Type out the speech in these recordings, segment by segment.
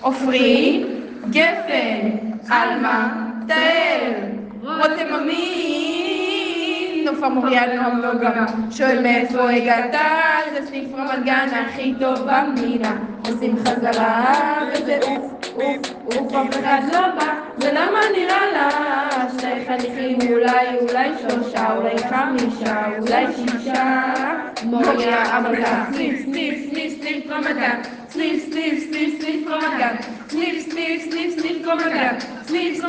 עופרי, גפן, עלמה, תהל, רותם אמין, נופר מוריה נועם נוגה, שואל מאיפה הגעת, זה סניף רמת גן הכי טוב במדינה, עושים חזרה וזה אוף, אף אחד לא בא, ולמה נראה לה, שני חניכים אולי שלושה, אולי חמישה, אולי שישה, מוריה המלכה, סניף רמת גן, סניף רמת גן, סניף רמת גן, סניף רמת גן, סניף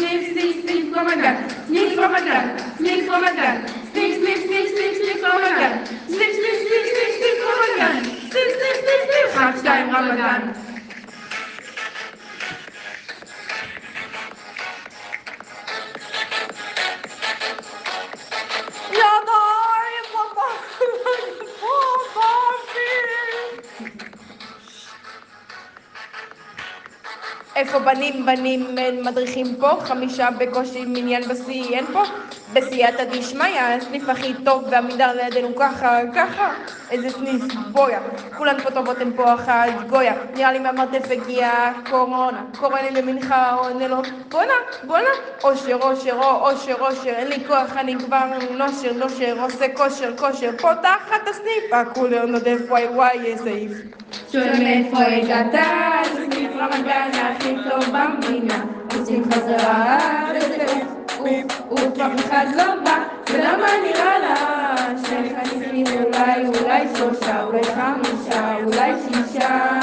רמת גן, סניף רמת גן, סניף רמת גן, סניף רמת גן, סניף 1, 2 רמת גן. איפה בנים מדריכים פה, 5 בקושי מניין בשיא, אין פה בסייעתא דשמיא, הסניף הכי טוב והמידר לידינו ככה, איזה סניף, בויה, כולן פה טובות, הן פה אחת, גויה, נראה לי מהמרתף הגיעה קורונה, קורא לי למנחה, עונה לו, בואנה, אושר, אין לי כוח, אני כבר נושר, עושה כושר, פותחת את הסניף, הכולר נודף, וואי, איזה איף. שואל מאיפה הגעת, זה סניף רמת גן הכי טוב במדינה, עושים חזרה וזה אוף, אף אחד לא בא, ולמה נראה לה, שני חניכים אולי שלושה, אולי חמישה, אולי שישה,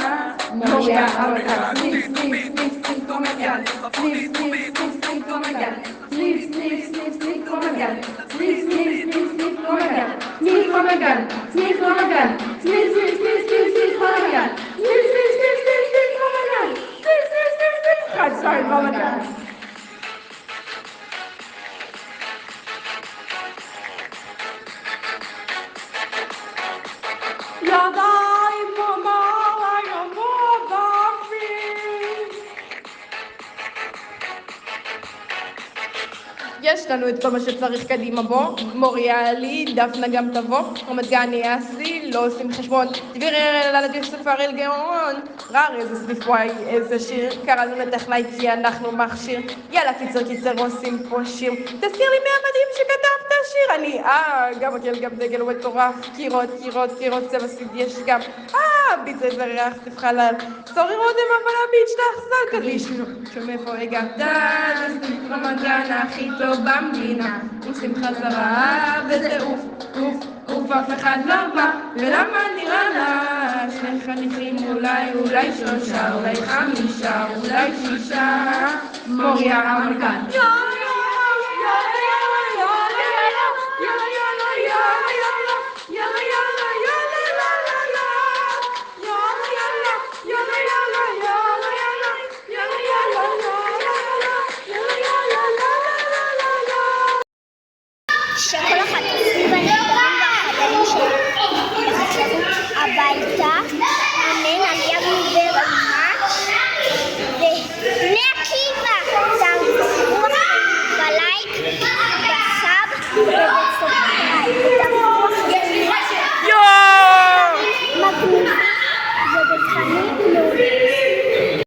מוריה המלכה, סניף רמת גן, סניף רמת גן, סניף רמת גן, סניף רמת גן, סניף רמת גן, סניף רמת גן, סניף רמת גן, 1, 2 רמת גן. ידיים במעלה יבוא באוויר. יש לנו את כל מה שצריך, קדימה בוא, מוריה לי, דפנה גם תבוא, רמת גן יהיה השיא, לא עושים חשבון, דביר ללדיש ספר אל גאון, רר איזה סניף וואי, איזה שיר, קראנו לטכנאי כי אנחנו מכשיר, יאללה קיצר עושים פה שיר, תזכיר לי מהמדהים שכתבת שיר, אני גם מקל גם דגל ומטורף, קירות, צבע סיד יש גם, ביצה איזה ריח סניף חלל, סורי רודם אבל הביץ' תחזל קדיש, שמאיפה הגעת, זה סניף רמת גן הכי טוב במדינה, עושים חזרה וזה אוף, אף אחד לא בא, ולמה נראה לה, שני חניכים אולי שלושה, אולי חמישה, אולי שישה, מוריה המלכה.